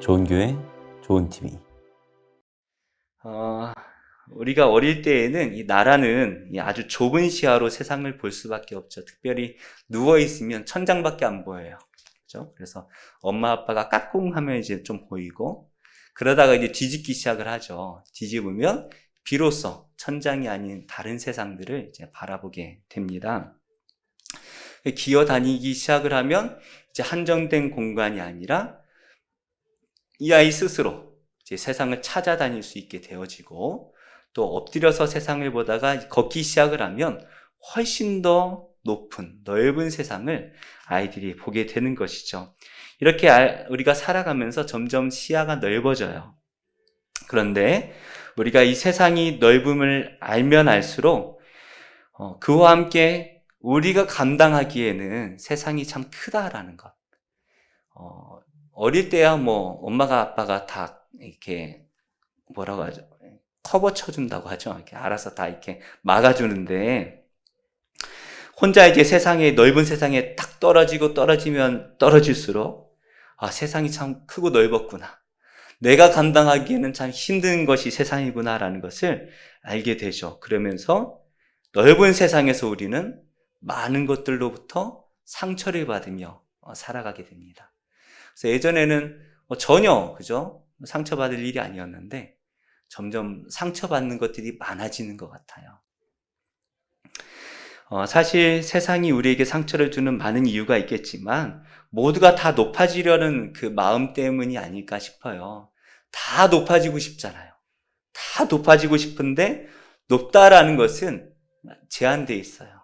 좋은 교회, 좋은 TV. 우리가 어릴 때에는 이 나라는 아주 좁은 시야로 세상을 볼 수밖에 없죠. 특별히 누워있으면 천장밖에 안 보여요. 그죠? 그래서 엄마 아빠가 까꿍 하면 이제 좀 보이고, 그러다가 이제 뒤집기 시작을 하죠. 뒤집으면 비로소 천장이 아닌 다른 세상들을 이제 바라보게 됩니다. 기어 다니기 시작을 하면 이제 한정된 공간이 아니라 이 아이 스스로 이제 세상을 찾아다닐 수 있게 되어지고, 또 엎드려서 세상을 보다가 걷기 시작을 하면 훨씬 더 높은 넓은 세상을 아이들이 보게 되는 것이죠. 이렇게 우리가 살아가면서 점점 시야가 넓어져요. 그런데 우리가 이 세상이 넓음을 알면 알수록 그와 함께 우리가 감당하기에는 세상이 참 크다라는 것. 어릴 때야 뭐 엄마가 아빠가 다 이렇게 뭐라고 하죠? 커버 쳐준다고 하죠. 이렇게 알아서 다 이렇게 막아주는데, 혼자 이제 넓은 세상에 딱 떨어지면 떨어질수록 세상이 참 크고 넓었구나, 내가 감당하기에는 참 힘든 것이 세상이구나라는 것을 알게 되죠. 그러면서 넓은 세상에서 우리는 많은 것들로부터 상처를 받으며 살아가게 됩니다. 그래서 예전에는 전혀 그죠? 상처받을 일이 아니었는데 점점 상처받는 것들이 많아지는 것 같아요. 사실 세상이 우리에게 상처를 주는 많은 이유가 있겠지만 모두가 다 높아지려는 그 마음 때문이 아닐까 싶어요. 다 높아지고 싶잖아요. 다 높아지고 싶은데 높다라는 것은 제한되어 있어요.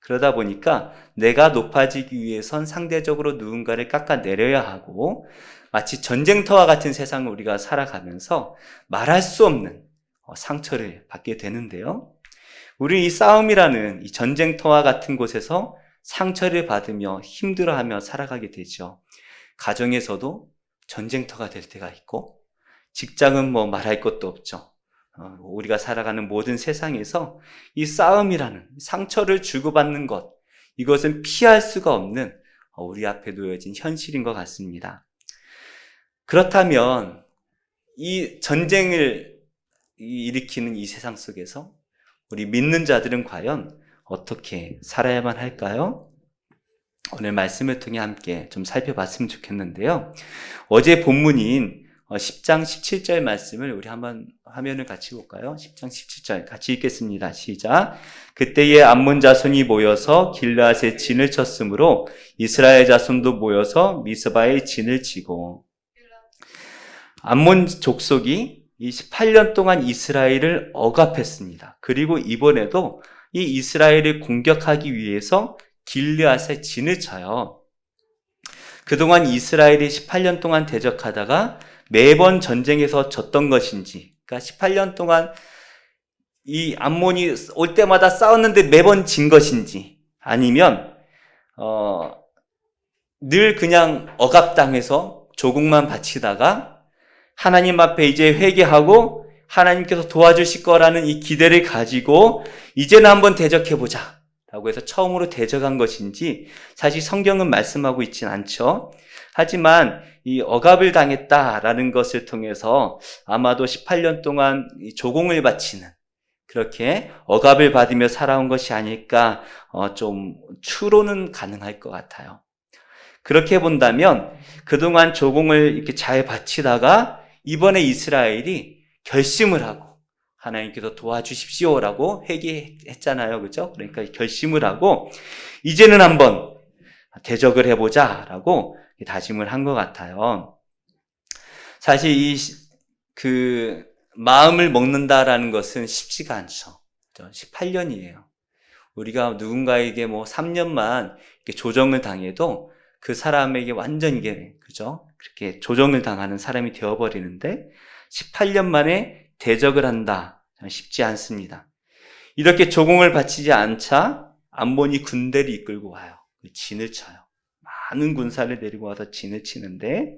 그러다 보니까 내가 높아지기 위해선 상대적으로 누군가를 깎아내려야 하고, 마치 전쟁터와 같은 세상을 우리가 살아가면서 말할 수 없는 상처를 받게 되는데요. 우리는 이 싸움이라는 이 전쟁터와 같은 곳에서 상처를 받으며 힘들어하며 살아가게 되죠. 가정에서도 전쟁터가 될 때가 있고, 직장은 뭐 말할 것도 없죠. 우리가 살아가는 모든 세상에서 이 싸움이라는 상처를 주고받는 것, 이것은 피할 수가 없는 우리 앞에 놓여진 현실인 것 같습니다. 그렇다면 이 전쟁을 일으키는 이 세상 속에서 우리 믿는 자들은 과연 어떻게 살아야만 할까요? 오늘 말씀을 통해 함께 좀 살펴봤으면 좋겠는데요. 어제 본문인 10장 17절 말씀을 우리 한번 화면을 같이 볼까요? 10장 17절 같이 읽겠습니다. 시작. 그때에 암몬 자손이 모여서 길르앗에 진을 쳤으므로 이스라엘 자손도 모여서 미스바에 진을 치고, 암몬 족속이 이 18년 동안 이스라엘을 억압했습니다. 그리고 이번에도 이 이스라엘을 공격하기 위해서 길르앗에 진을 쳐요. 그동안 이스라엘이 18년 동안 대적하다가 매번 전쟁에서 졌던 것인지, 그러니까 18년 동안 이 암몬이 올 때마다 싸웠는데 매번 진 것인지, 아니면 늘 그냥 억압당해서 조국만 바치다가 하나님 앞에 이제 회개하고 하나님께서 도와주실 거라는 이 기대를 가지고 이제는 한번 대적해보자 라고 해서 처음으로 대적한 것인지 사실 성경은 말씀하고 있진 않죠. 하지만 이 억압을 당했다라는 것을 통해서 아마도 18년 동안 이 조공을 바치는, 그렇게 억압을 받으며 살아온 것이 아닐까 좀 추론은 가능할 것 같아요. 그렇게 본다면 그동안 조공을 이렇게 잘 바치다가 이번에 이스라엘이 결심을 하고 하나님께서 도와주십시오라고 회개했잖아요. 그렇죠? 그러니까 결심을 하고 이제는 한번 대적을 해보자 라고 다짐을 한 것 같아요. 사실 그 마음을 먹는다라는 것은 쉽지가 않죠. 18년이에요. 우리가 누군가에게 뭐 3년만 조정을 당해도 그 사람에게 완전 그죠? 그렇게 조정을 당하는 사람이 되어버리는데 18년 만에 대적을 한다. 쉽지 않습니다. 이렇게 조공을 바치지 않자 암몬이 군대를 이끌고 와요. 진을 쳐요. 많은 군사를 데리고 와서 진을 치는데,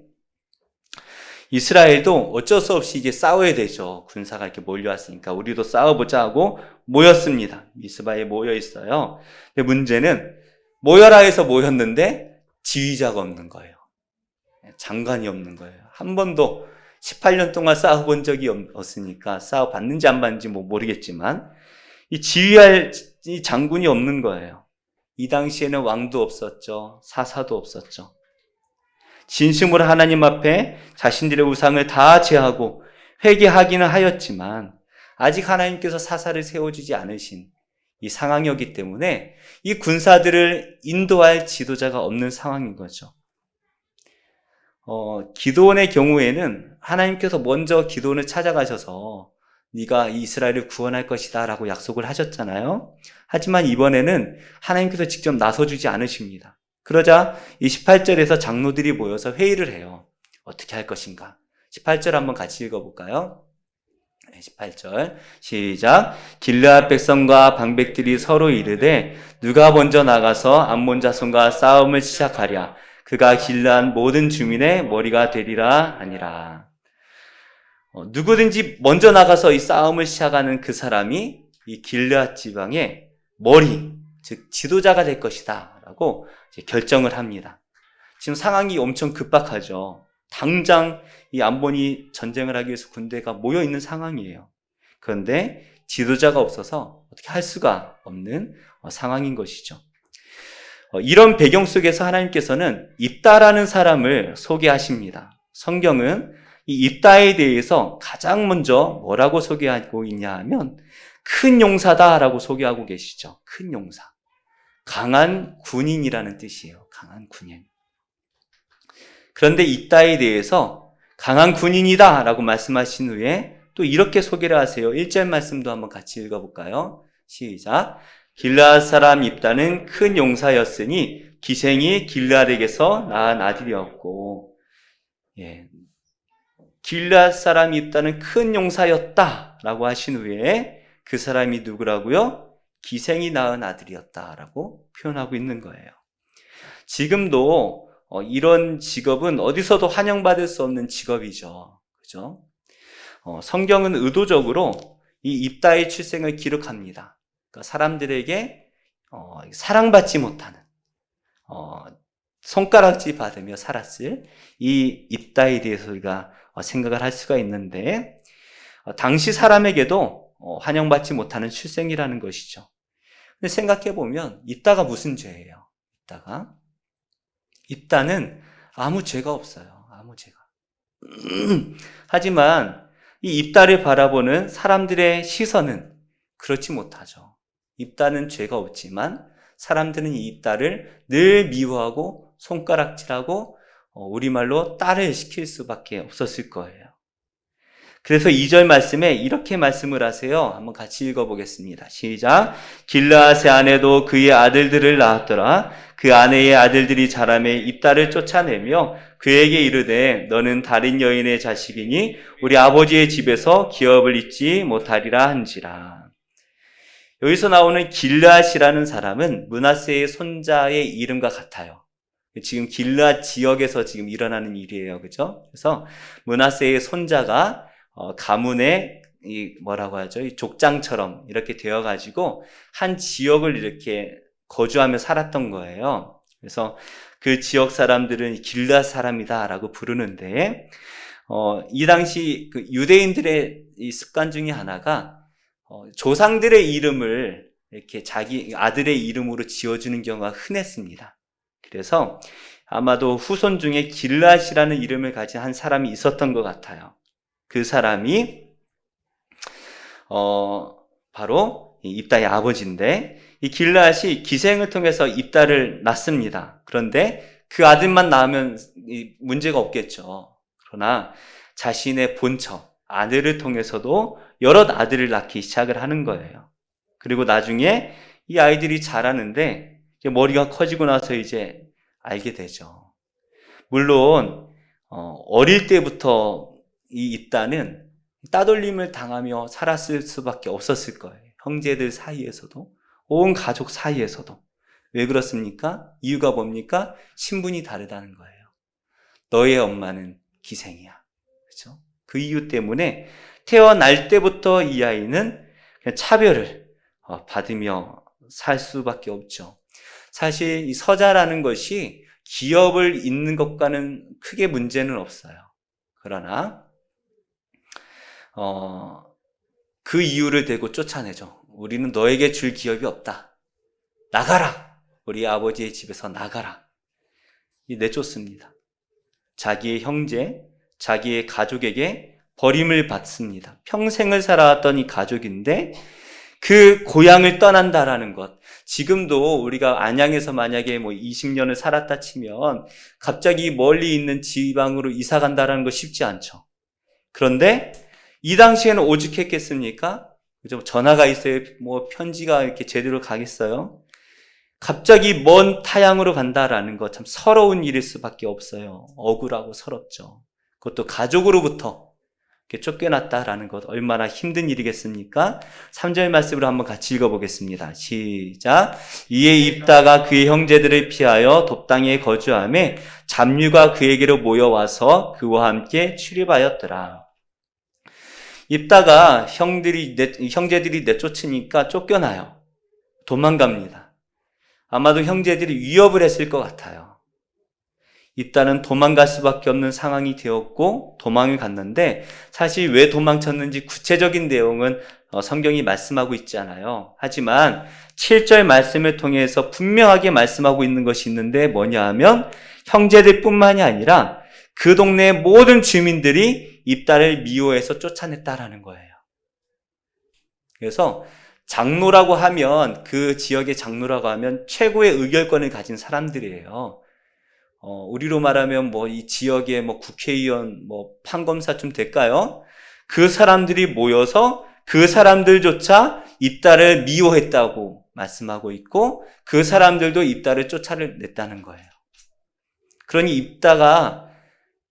이스라엘도 어쩔 수 없이 이제 싸워야 되죠. 군사가 이렇게 몰려왔으니까 우리도 싸워보자 하고 모였습니다. 미스바에 모여 있어요. 근데 문제는 모여라 해서 모였는데 지휘자가 없는 거예요. 장관이 없는 거예요. 한 번도 18년 동안 싸워본 적이 없으니까 싸워봤는지 안 봤는지 모르겠지만 이 지휘할 이 장군이 없는 거예요. 이 당시에는 왕도 없었죠. 사사도 없었죠. 진심으로 하나님 앞에 자신들의 우상을 다 제하고 회개하기는 하였지만 아직 하나님께서 사사를 세워주지 않으신 이 상황이었기 때문에 이 군사들을 인도할 지도자가 없는 상황인 거죠. 기드온의 경우에는 하나님께서 먼저 기드온을 찾아가셔서 네가 이스라엘을 구원할 것이다 라고 약속을 하셨잖아요. 하지만 이번에는 하나님께서 직접 나서주지 않으십니다. 그러자 이 18절에서 장로들이 모여서 회의를 해요. 어떻게 할 것인가? 18절 한번 같이 읽어볼까요? 18절 시작. 길르앗 백성과 방백들이 서로 이르되 누가 먼저 나가서 암몬 자손과 싸움을 시작하랴. 그가 길르앗 모든 주민의 머리가 되리라 하니라. 누구든지 먼저 나가서 이 싸움을 시작하는 그 사람이 이 길르앗 지방의 머리, 즉 지도자가 될 것이다 라고 결정을 합니다. 지금 상황이 엄청 급박하죠. 당장 이 암몬이 전쟁을 하기 위해서 군대가 모여 있는 상황이에요. 그런데 지도자가 없어서 어떻게 할 수가 없는 상황인 것이죠. 이런 배경 속에서 하나님께서는 입다라는 사람을 소개하십니다. 성경은 이 입다에 대해서 가장 먼저 뭐라고 소개하고 있냐 하면 큰 용사다라고 소개하고 계시죠. 큰 용사. 강한 군인이라는 뜻이에요. 강한 군인. 그런데 입다에 대해서 강한 군인이다 라고 말씀하신 후에 또 이렇게 소개를 하세요. 1절 말씀도 한번 같이 읽어볼까요? 시작. 길르앗 사람 입다는 큰 용사였으니 기생이 길르앗에게서 낳은 아들이었고, 길르앗 사람 입다는 큰 용사였다 라고 하신 후에 그 사람이 누구라고요? 기생이 낳은 아들이었다라고 표현하고 있는 거예요. 지금도 이런 직업은 어디서도 환영받을 수 없는 직업이죠. 그죠? 성경은 의도적으로 이 입다의 출생을 기록합니다. 그러니까 사람들에게 사랑받지 못하는 손가락질 받으며 살았을 이 입다에 대해서 우리가 생각을 할 수가 있는데 당시 사람에게도 환영받지 못하는 출생이라는 것이죠. 근데 생각해보면 입다가 무슨 죄예요? 입다는 아무 죄가 없어요. 아무 죄가. 하지만 이 입다를 바라보는 사람들의 시선은 그렇지 못하죠. 입다는 죄가 없지만 사람들은 이 입다를 늘 미워하고 손가락질하고 우리말로 딸을 시킬 수밖에 없었을 거예요. 그래서 2절 말씀에 이렇게 말씀을 하세요. 한번 같이 읽어보겠습니다. 시작. 길르앗의 아내도 그의 아들들을 낳았더라. 그 아내의 아들들이 자라매 입다를 쫓아내며 그에게 이르되 너는 다른 여인의 자식이니 우리 아버지의 집에서 기업을 잊지 못하리라 한지라. 여기서 나오는 길르앗이라는 사람은 므낫세의 손자의 이름과 같아요. 지금 길르앗 지역에서 지금 일어나는 일이에요. 그죠? 그래서 므낫세의 손자가 가문의 뭐라고 하죠? 이 족장처럼 이렇게 되어가지고 한 지역을 이렇게 거주하며 살았던 거예요. 그래서 그 지역 사람들은 길르앗 사람이다라고 부르는데, 이 당시 그 유대인들의 이 습관 중에 하나가 조상들의 이름을 이렇게 자기 아들의 이름으로 지어주는 경우가 흔했습니다. 그래서 아마도 후손 중에 길르앗이라는 이름을 가진 한 사람이 있었던 것 같아요. 그 사람이 바로 입다의 아버지인데, 이 길르앗이 기생을 통해서 입다를 낳습니다. 그런데 그 아들만 낳으면 문제가 없겠죠. 그러나 자신의 본처 아들을 통해서도 여러 아들을 낳기 시작을 하는 거예요. 그리고 나중에 이 아이들이 자라는데 머리가 커지고 나서 이제 알게 되죠. 물론 어릴 때부터 이 입다는 따돌림을 당하며 살았을 수밖에 없었을 거예요. 형제들 사이에서도, 온 가족 사이에서도. 왜 그렇습니까? 이유가 뭡니까? 신분이 다르다는 거예요. 너의 엄마는 기생이야. 그렇죠? 그 이유 때문에 태어날 때부터 이 아이는 그냥 차별을 받으며 살 수밖에 없죠. 사실 이 서자라는 것이 기업을 잇는 것과는 크게 문제는 없어요. 그러나 그 이유를 대고 쫓아내죠. 우리는 너에게 줄 기업이 없다. 나가라. 우리 아버지의 집에서 나가라. 내쫓습니다. 자기의 형제, 자기의 가족에게 버림을 받습니다. 평생을 살아왔던 이 가족인데 그 고향을 떠난다라는 것. 지금도 우리가 안양에서 만약에 20년을 살았다 치면 갑자기 멀리 있는 지방으로 이사 간다라는 거 쉽지 않죠. 그런데 이 당시에는 오죽했겠습니까? 그죠? 전화가 있어요. 편지가 이렇게 제대로 가겠어요? 갑자기 먼 타향으로 간다라는 것 참 서러운 일일 수밖에 없어요. 억울하고 서럽죠. 그것도 가족으로부터 이렇게 쫓겨났다라는 것 얼마나 힘든 일이겠습니까? 3절 말씀으로 한번 같이 읽어보겠습니다. 시작. 이에 입다가 그의 형제들을 피하여 돕당에 거주하며 잡류가 그에게로 모여와서 그와 함께 출입하였더라. 입다가 형제들이 내쫓으니까 쫓겨나요. 도망갑니다. 아마도 형제들이 위협을 했을 것 같아요. 입다는 도망갈 수밖에 없는 상황이 되었고 도망을 갔는데 사실 왜 도망쳤는지 구체적인 내용은 성경이 말씀하고 있지 않아요. 하지만 7절 말씀을 통해서 분명하게 말씀하고 있는 것이 있는데 뭐냐 하면 형제들뿐만이 아니라 그 동네의 모든 주민들이 입다를 미워해서 쫓아냈다라는 거예요. 그래서 장로라고 하면 그 지역의 장로라고 하면 최고의 의결권을 가진 사람들이에요. 우리로 말하면 이 지역의 국회의원, 판검사쯤 될까요? 그 사람들이 모여서 그 사람들조차 입다를 미워했다고 말씀하고 있고 그 사람들도 입다를 쫓아냈다는 거예요. 그러니 입다가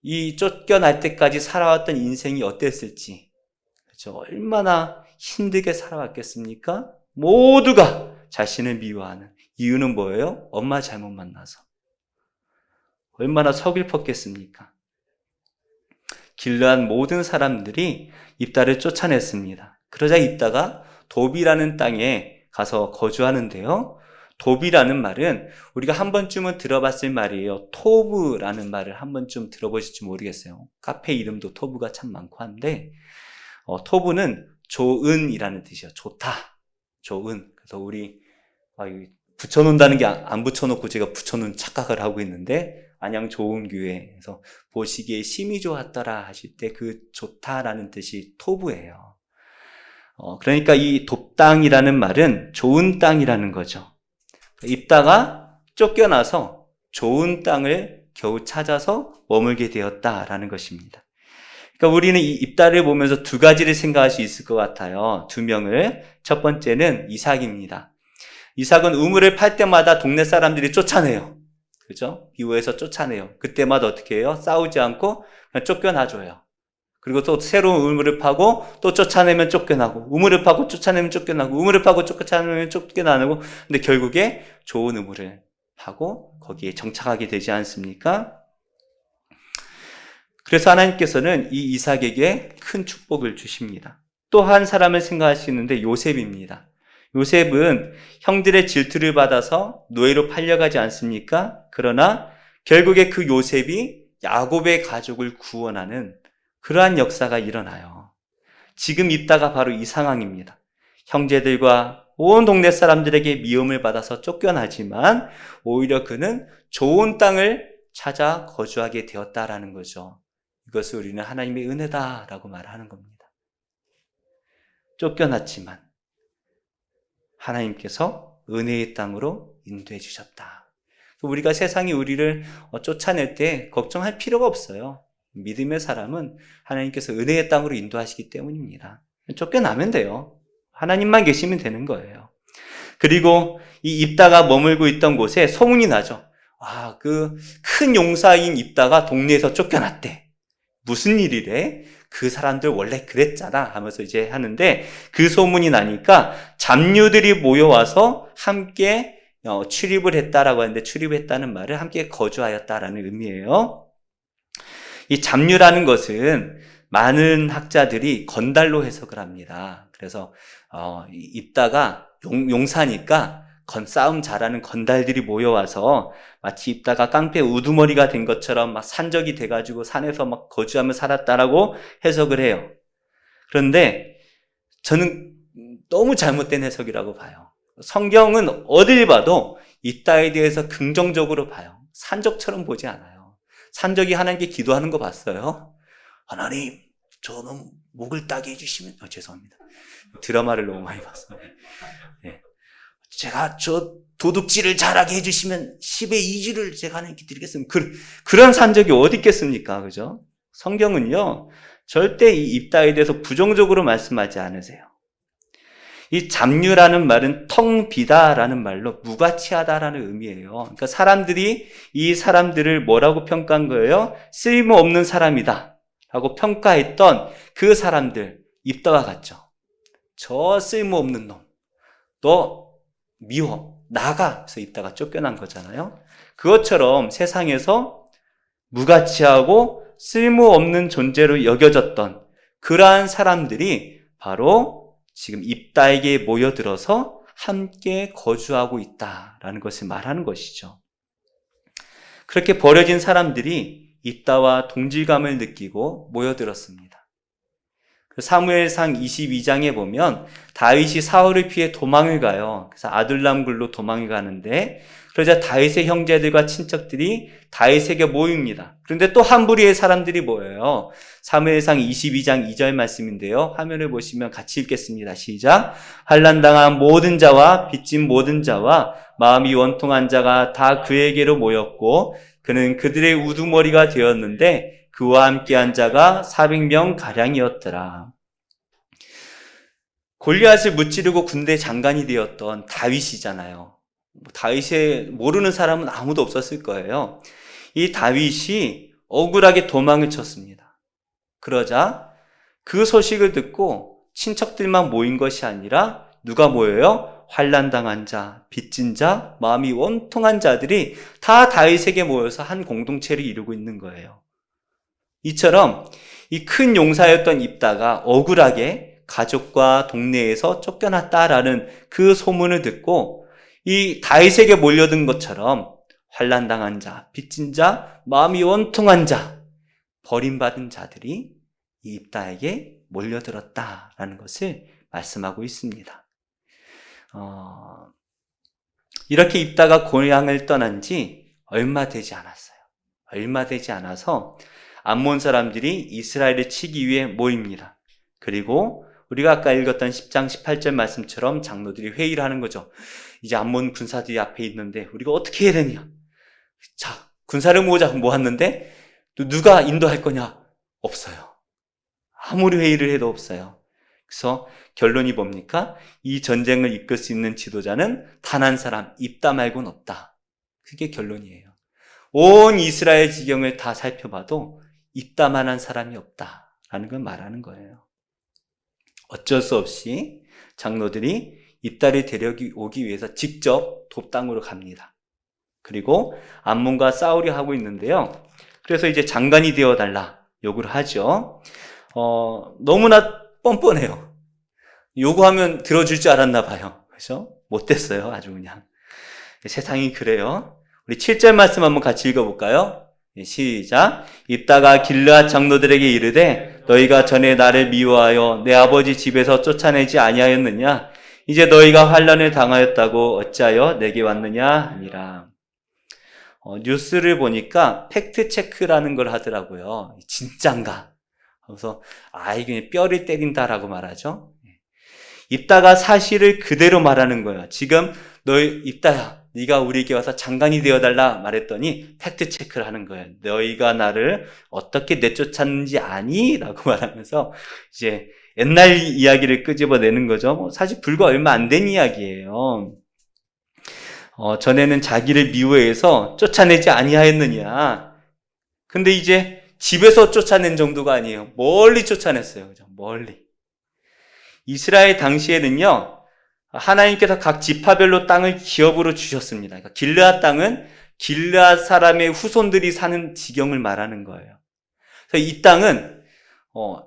이 쫓겨날 때까지 살아왔던 인생이 어땠을지, 그렇죠? 얼마나 힘들게 살아왔겠습니까? 모두가 자신을 미워하는 이유는 뭐예요? 엄마 잘못 만나서. 얼마나 서글펐겠습니까? 길르한 모든 사람들이 입다를 쫓아냈습니다. 그러자 입다가 돕이라는 땅에 가서 거주하는데요. 돕이라는 말은 우리가 한 번쯤은 들어봤을 말이에요. 토브라는 말을 한 번쯤 들어보실지 모르겠어요. 카페 이름도 토브가 참 많고 한데 토브는 좋은이라는 뜻이에요. 좋다, 좋은. 그래서 우리 붙여놓는다는 게 안 붙여놓고 제가 붙여놓은 착각을 하고 있는데 안양 좋은 교회에서 보시기에 심히 좋았더라 하실 때 그 좋다라는 뜻이 토브예요. 그러니까 이 돕당이라는 말은 좋은 땅이라는 거죠. 입다가 쫓겨나서 좋은 땅을 겨우 찾아서 머물게 되었다라는 것입니다. 그러니까 우리는 이 입다를 보면서 두 가지를 생각할 수 있을 것 같아요. 두 명을. 첫 번째는 이삭입니다. 이삭은 우물을 팔 때마다 동네 사람들이 쫓아내요. 그죠? 미워해서 쫓아내요. 그때마다 어떻게 해요? 싸우지 않고 그냥 쫓겨나줘요. 그리고 또 새로운 우물을 파고 또 쫓아내면 쫓겨나고, 우물을 파고 쫓아내면 쫓겨나고, 우물을 파고 쫓아내면 쫓겨나고, 근데 결국에 좋은 우물을 파고 거기에 정착하게 되지 않습니까? 그래서 하나님께서는 이 이삭에게 큰 축복을 주십니다. 또 한 사람을 생각할 수 있는데 요셉입니다. 요셉은 형들의 질투를 받아서 노예로 팔려가지 않습니까? 그러나 결국에 그 요셉이 야곱의 가족을 구원하는 그러한 역사가 일어나요. 지금 입다가 바로 이 상황입니다. 형제들과 온 동네 사람들에게 미움을 받아서 쫓겨나지만 오히려 그는 좋은 땅을 찾아 거주하게 되었다라는 거죠. 이것을 우리는 하나님의 은혜다라고 말하는 겁니다. 쫓겨났지만 하나님께서 은혜의 땅으로 인도해 주셨다. 우리가 세상이 우리를 쫓아낼 때 걱정할 필요가 없어요. 믿음의 사람은 하나님께서 은혜의 땅으로 인도하시기 때문입니다. 쫓겨나면 돼요. 하나님만 계시면 되는 거예요. 그리고 이 입다가 머물고 있던 곳에 소문이 나죠. 그 큰 용사인 입다가 동네에서 쫓겨났대. 무슨 일이래? 그 사람들 원래 그랬잖아 하면서 이제 하는데 그 소문이 나니까 잡류들이 모여와서 함께 출입을 했다라고 하는데 출입했다는 말은 함께 거주하였다라는 의미예요. 이 잡류라는 것은 많은 학자들이 건달로 해석을 합니다. 그래서 입다가 용사니까 싸움 잘하는 건달들이 모여와서 마치 입다가 깡패 우두머리가 된 것처럼 막 산적이 돼가지고 산에서 막 거주하며 살았다라고 해석을 해요. 그런데 저는 너무 잘못된 해석이라고 봐요. 성경은 어딜 봐도 입다에 대해서 긍정적으로 봐요. 산적처럼 보지 않아요. 산적이 하나님께 기도하는 거 봤어요? 하나님, 저는 목을 따게 해주시면, 죄송합니다. 드라마를 너무 많이 봤어요. 네. 제가 저 도둑질을 잘하게 해주시면 10의 2주를 제가 하나님께 드리겠습니다. 그런 산적이 어디 있겠습니까? 그죠? 성경은요, 절대 이 입다에 대해서 부정적으로 말씀하지 않으세요. 이 잡류라는 말은 텅 비다라는 말로 무가치하다라는 의미예요. 그러니까 사람들이 이 사람들을 뭐라고 평가한 거예요? 쓸모없는 사람이다 라고 평가했던 그 사람들, 입다와 같죠. 저 쓸모없는 놈, 너 미워, 나가. 그래서 입다가 쫓겨난 거잖아요. 그것처럼 세상에서 무가치하고 쓸모없는 존재로 여겨졌던 그러한 사람들이 바로 지금 입다에게 모여들어서 함께 거주하고 있다라는 것을 말하는 것이죠. 그렇게 버려진 사람들이 입다와 동질감을 느끼고 모여들었습니다. 사무엘상 22장에 보면 다윗이 사울을 피해 도망을 가요. 그래서 아둘람 굴로 도망을 가는데 그러자 다윗의 형제들과 친척들이 다윗에게 모입니다. 그런데 또 한 부리의 사람들이 모여요. 사무엘상 22장 2절 말씀인데요. 화면을 보시면 같이 읽겠습니다. 시작. 환난당한 모든 자와 빚진 모든 자와 마음이 원통한 자가 다 그에게로 모였고 그는 그들의 우두머리가 되었는데 그와 함께한 자가 400명 가량이었더라. 골리앗을 무찌르고 군대 장관이 되었던 다윗이잖아요. 다윗을 모르는 사람은 아무도 없었을 거예요. 이 다윗이 억울하게 도망을 쳤습니다. 그러자 그 소식을 듣고 친척들만 모인 것이 아니라 누가 모여요? 환난당한 자, 빚진 자, 마음이 원통한 자들이 다 다윗에게 모여서 한 공동체를 이루고 있는 거예요. 이처럼 이 큰 용사였던 입다가 억울하게 가족과 동네에서 쫓겨났다라는 그 소문을 듣고 이 다윗에게 몰려든 것처럼 환난당한 자, 빚진 자, 마음이 원통한 자, 버림받은 자들이 이 입다에게 몰려들었다라는 것을 말씀하고 있습니다. 이렇게 입다가 고향을 떠난 지 얼마 되지 않았어요. 얼마 되지 않아서 암몬 사람들이 이스라엘을 치기 위해 모입니다. 그리고 우리가 아까 읽었던 10장 18절 말씀처럼 장로들이 회의를 하는 거죠. 이제 암몬 군사들이 앞에 있는데 우리가 어떻게 해야 되냐? 자, 군사를 모으자고 모았는데 누가 인도할 거냐? 없어요. 아무리 회의를 해도 없어요. 그래서 결론이 뭡니까? 이 전쟁을 이끌 수 있는 지도자는 단 한 사람, 입다 말고는 없다. 그게 결론이에요. 온 이스라엘 지경을 다 살펴봐도 입다만한 사람이 없다라는 걸 말하는 거예요. 어쩔 수 없이 장로들이 입다를 데려오기 위해서 직접 돕당으로 갑니다. 그리고 암몬과 싸우려 하고 있는데요. 그래서 이제 장관이 되어달라 요구를 하죠. 너무나 뻔뻔해요. 요구하면 들어줄 줄 알았나 봐요. 그래서 못됐어요. 아주 그냥. 세상이 그래요. 우리 7절 말씀 한번 같이 읽어볼까요? 시작. 입다가 길르앗 장로들에게 이르되 너희가 전에 나를 미워하여 내 아버지 집에서 쫓아내지 아니하였느냐? 이제 너희가 환난을 당하였다고 어찌하여 내게 왔느냐? 아니라. 뉴스를 보니까 팩트 체크라는 걸 하더라고요. 진짠가? 그래서 이게 뼈를 때린다라고 말하죠. 입다가 사실을 그대로 말하는 거예요. 지금 너희 입다야, 네가 우리에게 와서 장관이 되어달라 말했더니 팩트 체크를 하는 거예요. 너희가 나를 어떻게 내쫓았는지 아니? 라고 말하면서 이제 옛날 이야기를 끄집어내는 거죠. 사실 불과 얼마 안 된 이야기예요. 전에는 자기를 미워해서 쫓아내지 아니하였느냐. 근데 이제 집에서 쫓아낸 정도가 아니에요. 멀리 쫓아냈어요. 그죠? 멀리. 이스라엘 당시에는요, 하나님께서 각 지파별로 땅을 기업으로 주셨습니다. 그러니까 길르앗 땅은 길르앗 사람의 후손들이 사는 지경을 말하는 거예요. 그래서 이 땅은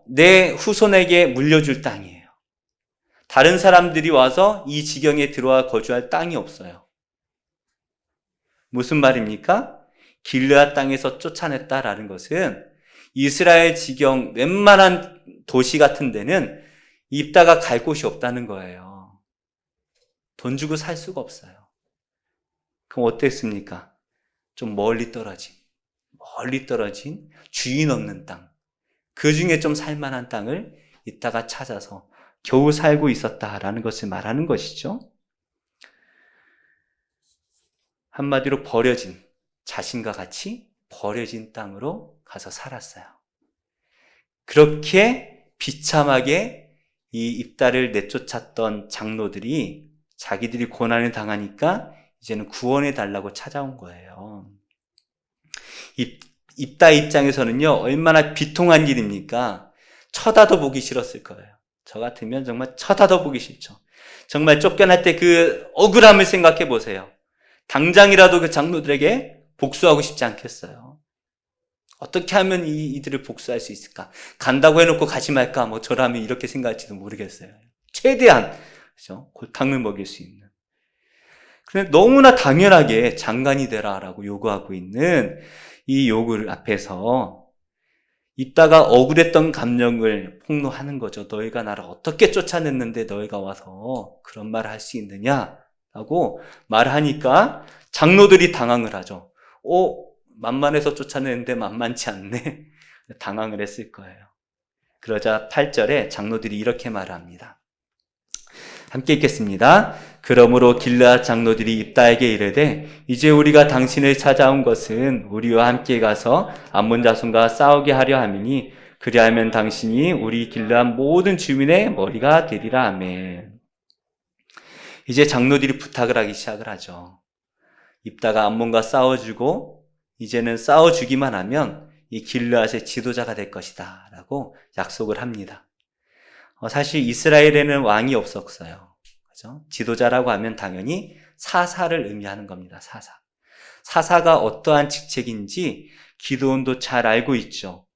내 후손에게 물려줄 땅이에요. 다른 사람들이 와서 이 지경에 들어와 거주할 땅이 없어요. 무슨 말입니까? 길르앗 땅에서 쫓아냈다라는 것은 이스라엘 지경 웬만한 도시 같은 데는 입다가 갈 곳이 없다는 거예요. 돈 주고 살 수가 없어요. 그럼 어땠습니까? 좀 멀리 떨어진 주인 없는 땅, 그 중에 좀 살만한 땅을 이따가 찾아서 겨우 살고 있었다라는 것을 말하는 것이죠. 한마디로 버려진, 자신과 같이 버려진 땅으로 가서 살았어요. 그렇게 비참하게 이 입다를 내쫓았던 장로들이 자기들이 고난을 당하니까 이제는 구원해 달라고 찾아온 거예요. 입다 입장에서는요, 얼마나 비통한 일입니까? 쳐다도 보기 싫었을 거예요. 저 같으면 정말 쳐다도 보기 싫죠. 정말 쫓겨날 때 그 억울함을 생각해 보세요. 당장이라도 그 장로들에게 복수하고 싶지 않겠어요. 어떻게 하면 이들을 복수할 수 있을까? 간다고 해놓고 가지 말까? 뭐 저라면 이렇게 생각할지도 모르겠어요. 최대한, 그죠? 골탕을 먹일 수 있는. 그런데 너무나 당연하게 장관이 되라라고 요구하고 있는 이 요구를 앞에서 입다가 억울했던 감정을 폭로하는 거죠. 너희가 나를 어떻게 쫓아냈는데 너희가 와서 그런 말을 할 수 있느냐라고 말하니까 장로들이 당황을 하죠. 만만해서 쫓아내는데 만만치 않네. 당황을 했을 거예요. 그러자 8절에 장로들이 이렇게 말합니다. 함께 읽겠습니다. 그러므로 길르앗 장로들이 입다에게 이르되 이제 우리가 당신을 찾아온 것은 우리와 함께 가서 암몬 자손과 싸우게 하려 함이니 그리하면 당신이 우리 길르앗 모든 주민의 머리가 되리라 아멘. 이제 장로들이 부탁을 하기 시작을 하죠. 입다가 암몬과 싸워주고 이제는 싸워주기만 하면 이 길르앗의 지도자가 될 것이다 라고 약속을 합니다. 사실 이스라엘에는 왕이 없었어요. 그죠? 지도자라고 하면 당연히 사사를 의미하는 겁니다. 사사가 어떠한 직책인지 기드온도 잘 알고 있죠.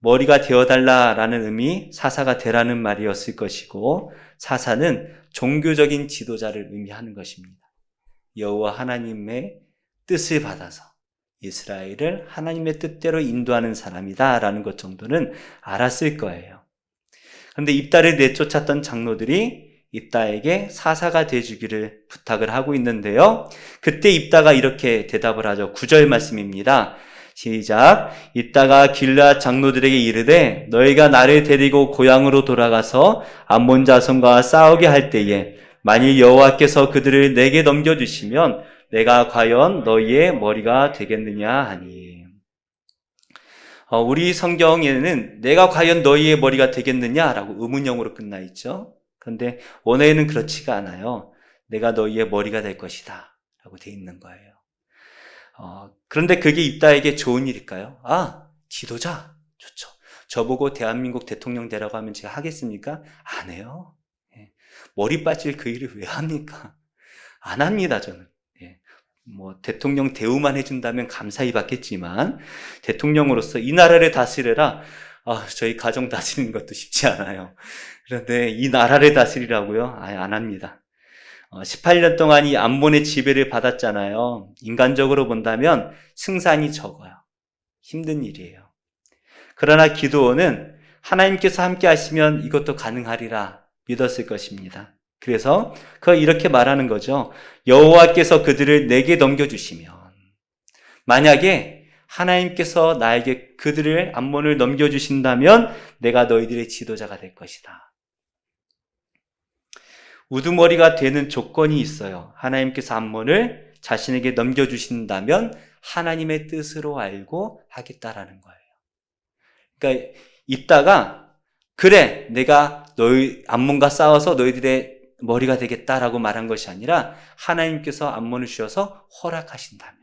머리가 되어달라라는 의미 사사가 되라는 말이었을 것이고 사사는 종교적인 지도자를 의미하는 것입니다. 여호와 하나님의 뜻을 받아서 이스라엘을 하나님의 뜻대로 인도하는 사람이다라는 것 정도는 알았을 거예요. 그런데 입다를 내쫓았던 장로들이 입다에게 사사가 돼주기를 부탁을 하고 있는데요. 그때 입다가 이렇게 대답을 하죠. 9절 말씀입니다. 시작. 입다가 길르앗 장로들에게 이르되 너희가 나를 데리고 고향으로 돌아가서 암몬 자손과 싸우게 할 때에 만일 여호와께서 그들을 내게 넘겨주시면 내가 과연 너희의 머리가 되겠느냐 하니. 우리 성경에는 내가 과연 너희의 머리가 되겠느냐라고 의문형으로 끝나 있죠. 그런데 원어에는 그렇지가 않아요. 내가 너희의 머리가 될 것이다 라고 되어 있는 거예요. 그런데 그게 입다에게 좋은 일일까요? 지도자 좋죠. 저보고 대한민국 대통령 되라고 하면 제가 하겠습니까? 안 해요. 머리 빠질 그 일을 왜 합니까? 안 합니다, 저는. 대통령 대우만 해준다면 감사히 받겠지만, 대통령으로서 이 나라를 다스려라. 저희 가정 다스리는 것도 쉽지 않아요. 그런데 이 나라를 다스리라고요? 안 합니다. 18년 동안 이 암몬의 지배를 받았잖아요. 인간적으로 본다면 승산이 적어요. 힘든 일이에요. 그러나 기드온은 하나님께서 함께 하시면 이것도 가능하리라 믿었을 것입니다. 그래서 이렇게 말하는 거죠. 여호와께서 그들을 내게 넘겨주시면, 만약에 하나님께서 나에게 그들을 암몬을 넘겨주신다면 내가 너희들의 지도자가 될 것이다. 우두머리가 되는 조건이 있어요. 하나님께서 암몬을 자신에게 넘겨주신다면 하나님의 뜻으로 알고 하겠다라는 거예요. 그러니까 입다가 그래 내가 너희 암몬과 싸워서 너희들의 머리가 되겠다라고 말한 것이 아니라 하나님께서 암몬을 주셔서 허락하신다면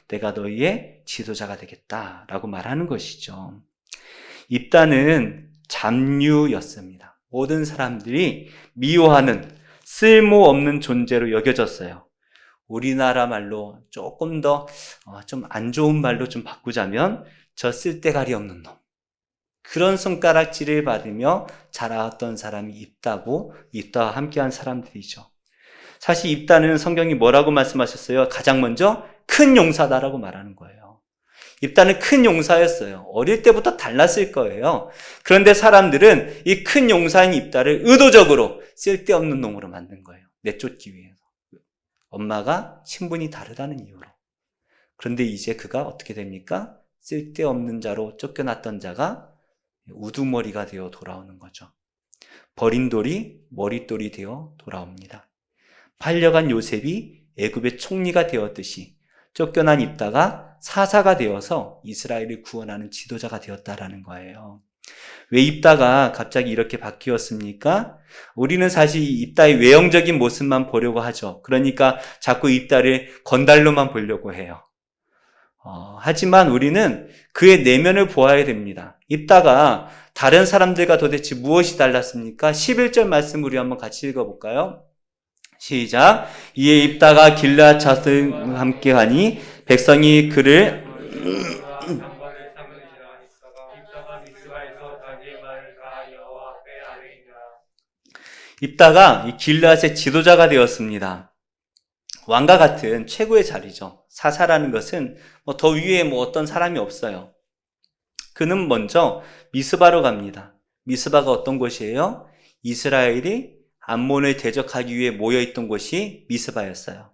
내가 너희의 지도자가 되겠다라고 말하는 것이죠. 입다는 잡류였습니다. 모든 사람들이 미워하는 쓸모없는 존재로 여겨졌어요. 우리나라 말로 조금 더 좀 안 좋은 말로 좀 바꾸자면 저 쓸데가리 없는 놈. 그런 손가락질을 받으며 자라왔던 사람이 입다와 함께한 사람들이죠. 사실 입다는 성경이 뭐라고 말씀하셨어요? 가장 먼저 큰 용사다라고 말하는 거예요. 입다는 큰 용사였어요. 어릴 때부터 달랐을 거예요. 그런데 사람들은 이 큰 용사인 입다를 의도적으로 쓸데없는 놈으로 만든 거예요. 내쫓기 위해서. 엄마가 친분이 다르다는 이유로. 그런데 이제 그가 어떻게 됩니까? 쓸데없는 자로 쫓겨났던 자가 우두머리가 되어 돌아오는 거죠. 버린 돌이 머릿돌이 되어 돌아옵니다. 팔려간 요셉이 애굽의 총리가 되었듯이 쫓겨난 입다가 사사가 되어서 이스라엘을 구원하는 지도자가 되었다라는 거예요. 왜 입다가 갑자기 이렇게 바뀌었습니까? 우리는 사실 입다의 외형적인 모습만 보려고 하죠. 그러니까 자꾸 입다를 건달로만 보려고 해요. 하지만 우리는 그의 내면을 보아야 됩니다. 입다가 다른 사람들과 도대체 무엇이 달랐습니까? 11절 말씀 우리 한번 같이 읽어볼까요? 시작. 이에 입다가 길르앗 자손과 함께하니 백성이 그를 입다가 이 길르앗의 지도자가 되었습니다. 왕과 같은 최고의 자리죠. 사사라는 것은 더 위에 어떤 사람이 없어요. 그는 먼저 미스바로 갑니다. 미스바가 어떤 곳이에요? 이스라엘이 암몬을 대적하기 위해 모여있던 곳이 미스바였어요.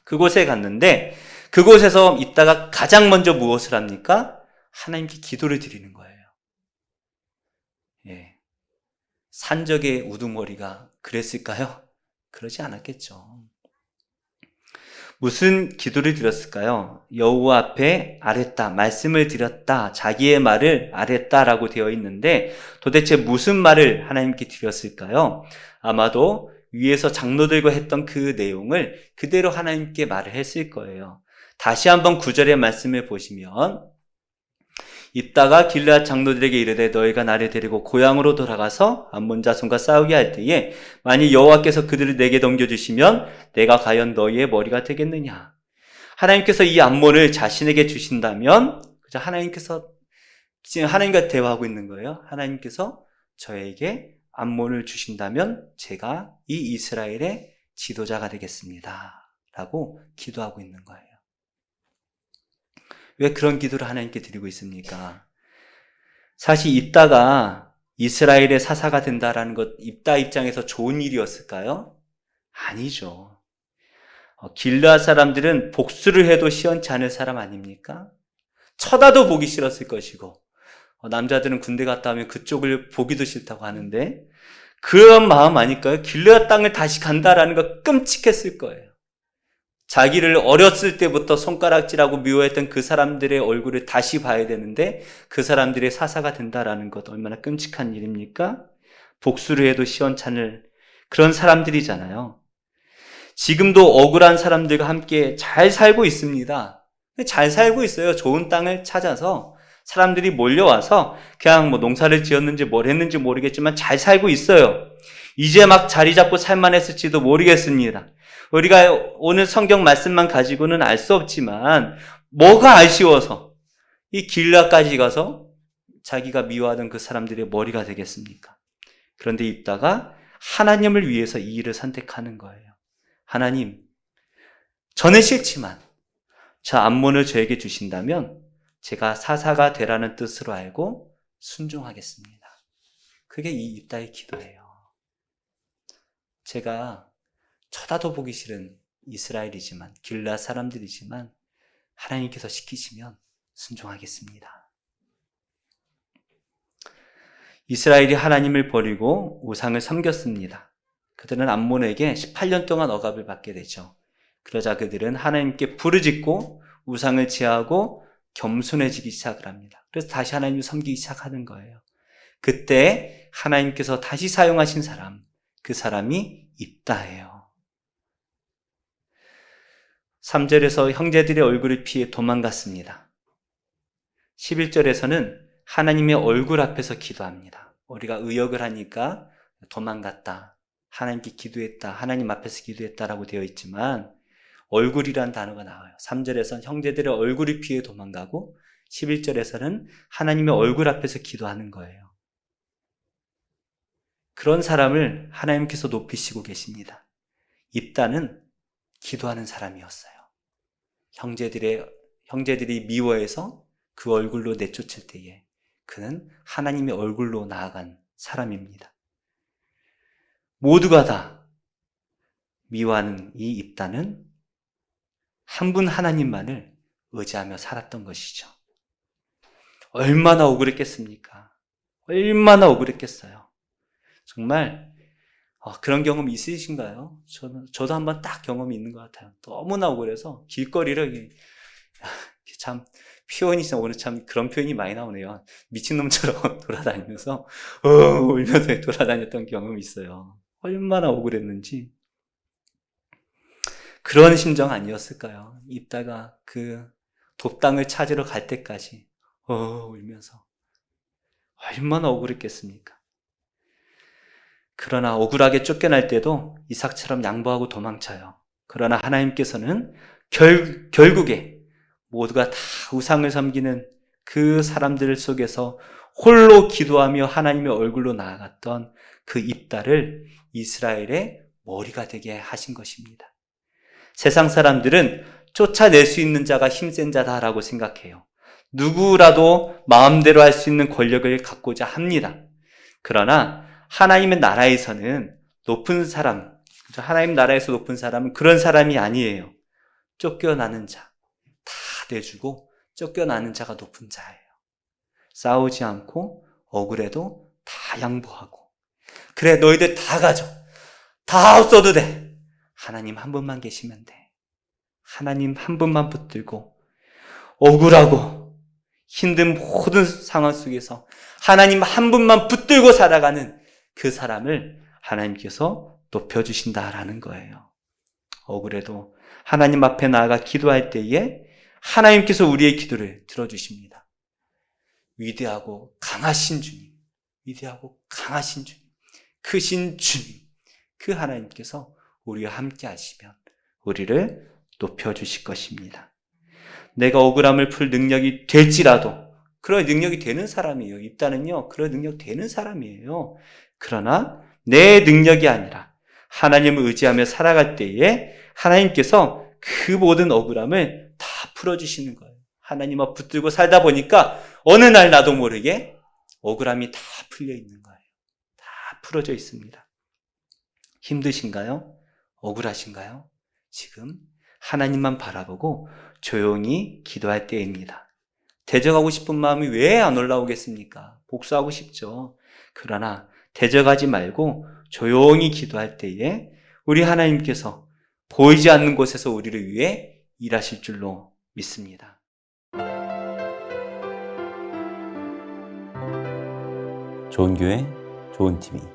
그곳에 갔는데 그곳에서 있다가 가장 먼저 무엇을 합니까? 하나님께 기도를 드리는 거예요. 예. 산적의 우두머리가 그랬을까요? 그러지 않았겠죠. 무슨 기도를 드렸을까요? 여호와 앞에 아뢰다, 말씀을 드렸다, 자기의 말을 아뢰다라고 되어 있는데 도대체 무슨 말을 하나님께 드렸을까요? 아마도 위에서 장로들과 했던 그 내용을 그대로 하나님께 말을 했을 거예요. 다시 한번 9절의 말씀을 보시면 입다가 길르앗 장로들에게 이르되 너희가 나를 데리고 고향으로 돌아가서 암몬 자손과 싸우게 할 때에 만일 여호와께서 그들을 내게 넘겨주시면 내가 과연 너희의 머리가 되겠느냐. 하나님께서 이 암몬을 자신에게 주신다면 하나님께서 지금 하나님과 대화하고 있는 거예요. 하나님께서 저에게 암몬을 주신다면 제가 이 이스라엘의 지도자가 되겠습니다 라고 기도하고 있는 거예요. 왜 그런 기도를 하나님께 드리고 있습니까? 사실 입다가 이스라엘의 사사가 된다라는 것, 입다 입장에서 좋은 일이었을까요? 아니죠. 길르앗 사람들은 복수를 해도 시원치 않을 사람 아닙니까? 쳐다도 보기 싫었을 것이고 남자들은 군대 갔다 오면 그쪽을 보기도 싫다고 하는데 그런 마음 아닐까요? 길르앗 땅을 다시 간다라는 거 끔찍했을 거예요. 자기를 어렸을 때부터 손가락질하고 미워했던 그 사람들의 얼굴을 다시 봐야 되는데 그 사람들의 사사가 된다라는 것 얼마나 끔찍한 일입니까? 복수를 해도 시원찮을 그런 사람들이잖아요. 지금도 억울한 사람들과 함께 잘 살고 있습니다. 잘 살고 있어요. 좋은 땅을 찾아서 사람들이 몰려와서 그냥 농사를 지었는지 뭘 했는지 모르겠지만 잘 살고 있어요. 이제 막 자리 잡고 살만했을지도 모르겠습니다. 우리가 오늘 성경 말씀만 가지고는 알 수 없지만 뭐가 아쉬워서 이 길라까지 가서 자기가 미워하던 그 사람들의 머리가 되겠습니까? 그런데 있다가 하나님을 위해서 이 일을 선택하는 거예요. 하나님, 저는 싫지만 저 암몬을 저에게 주신다면 제가 사사가 되라는 뜻으로 알고 순종하겠습니다. 그게 이 입다의 기도예요. 제가 쳐다도 보기 싫은 이스라엘이지만 길라 사람들이지만 하나님께서 시키시면 순종하겠습니다. 이스라엘이 하나님을 버리고 우상을 섬겼습니다. 그들은 암몬에게 18년 동안 억압을 받게 되죠. 그러자 그들은 하나님께 부르짖고 우상을 제하고 겸손해지기 시작을 합니다. 그래서 다시 하나님을 섬기기 시작하는 거예요. 그때 하나님께서 다시 사용하신 사람, 그 사람이 입다예요. 3절에서 형제들의 얼굴을 피해 도망갔습니다. 11절에서는 하나님의 얼굴 앞에서 기도합니다. 우리가 의역을 하니까 도망갔다, 하나님께 기도했다, 하나님 앞에서 기도했다라고 되어 있지만 얼굴이란 단어가 나와요. 3절에서는 형제들의 얼굴을 피해 도망가고 11절에서는 하나님의 얼굴 앞에서 기도하는 거예요. 그런 사람을 하나님께서 높이시고 계십니다. 입다는 기도하는 사람이었어요. 형제들이 미워해서 그 얼굴로 내쫓을 때에 그는 하나님의 얼굴로 나아간 사람입니다. 모두가 다 미워하는 이 입다는 한 분 하나님만을 의지하며 살았던 것이죠. 얼마나 억울했겠습니까? 얼마나 억울했겠어요. 정말 그런 경험 있으신가요? 저도 한번 딱 경험이 있는 것 같아요. 너무나 억울해서 길거리를 참 표현이 오늘 참 그런 표현이 많이 나오네요. 미친놈처럼 돌아다니면서 울면서 돌아다녔던 경험이 있어요. 얼마나 억울했는지. 그런 심정 아니었을까요? 입다가 그 돕당을 찾으러 갈 때까지 울면서 얼마나 억울했겠습니까? 그러나 억울하게 쫓겨날 때도 이삭처럼 양보하고 도망쳐요. 그러나 하나님께서는 결국에 모두가 다 우상을 섬기는 그 사람들 속에서 홀로 기도하며 하나님의 얼굴로 나아갔던 그 입다를 이스라엘의 머리가 되게 하신 것입니다. 세상 사람들은 쫓아낼 수 있는 자가 힘센 자다라고 생각해요. 누구라도 마음대로 할 수 있는 권력을 갖고자 합니다. 그러나 하나님의 나라에서는 높은 사람, 하나님 나라에서 높은 사람은 그런 사람이 아니에요. 쫓겨나는 자, 다 내주고 쫓겨나는 자가 높은 자예요. 싸우지 않고 억울해도 다 양보하고, 그래 너희들 다 가져, 다 없어도 돼. 하나님 한 분만 계시면 돼. 하나님 한 분만 붙들고 억울하고 힘든 모든 상황 속에서 하나님 한 분만 붙들고 살아가는 그 사람을 하나님께서 높여주신다라는 거예요. 억울해도 하나님 앞에 나아가 기도할 때에 하나님께서 우리의 기도를 들어주십니다. 위대하고 강하신 주님, 위대하고 강하신 주님, 크신 주님, 그 하나님께서 우리와 함께 하시면 우리를 높여주실 것입니다. 내가 억울함을 풀 능력이 될지라도, 그런 능력이 되는 사람이에요. 입다는요, 그런 능력 되는 사람이에요. 그러나 내 능력이 아니라 하나님을 의지하며 살아갈 때에 하나님께서 그 모든 억울함을 다 풀어주시는 거예요. 하나님 앞 붙들고 살다 보니까 어느 날 나도 모르게 억울함이 다 풀려 있는 거예요. 다 풀어져 있습니다. 힘드신가요? 억울하신가요? 지금 하나님만 바라보고 조용히 기도할 때입니다. 대적하고 싶은 마음이 왜 안 올라오겠습니까? 복수하고 싶죠. 그러나 대적하지 말고 조용히 기도할 때에 우리 하나님께서 보이지 않는 곳에서 우리를 위해 일하실 줄로 믿습니다. 좋은 교회, 좋은 TV.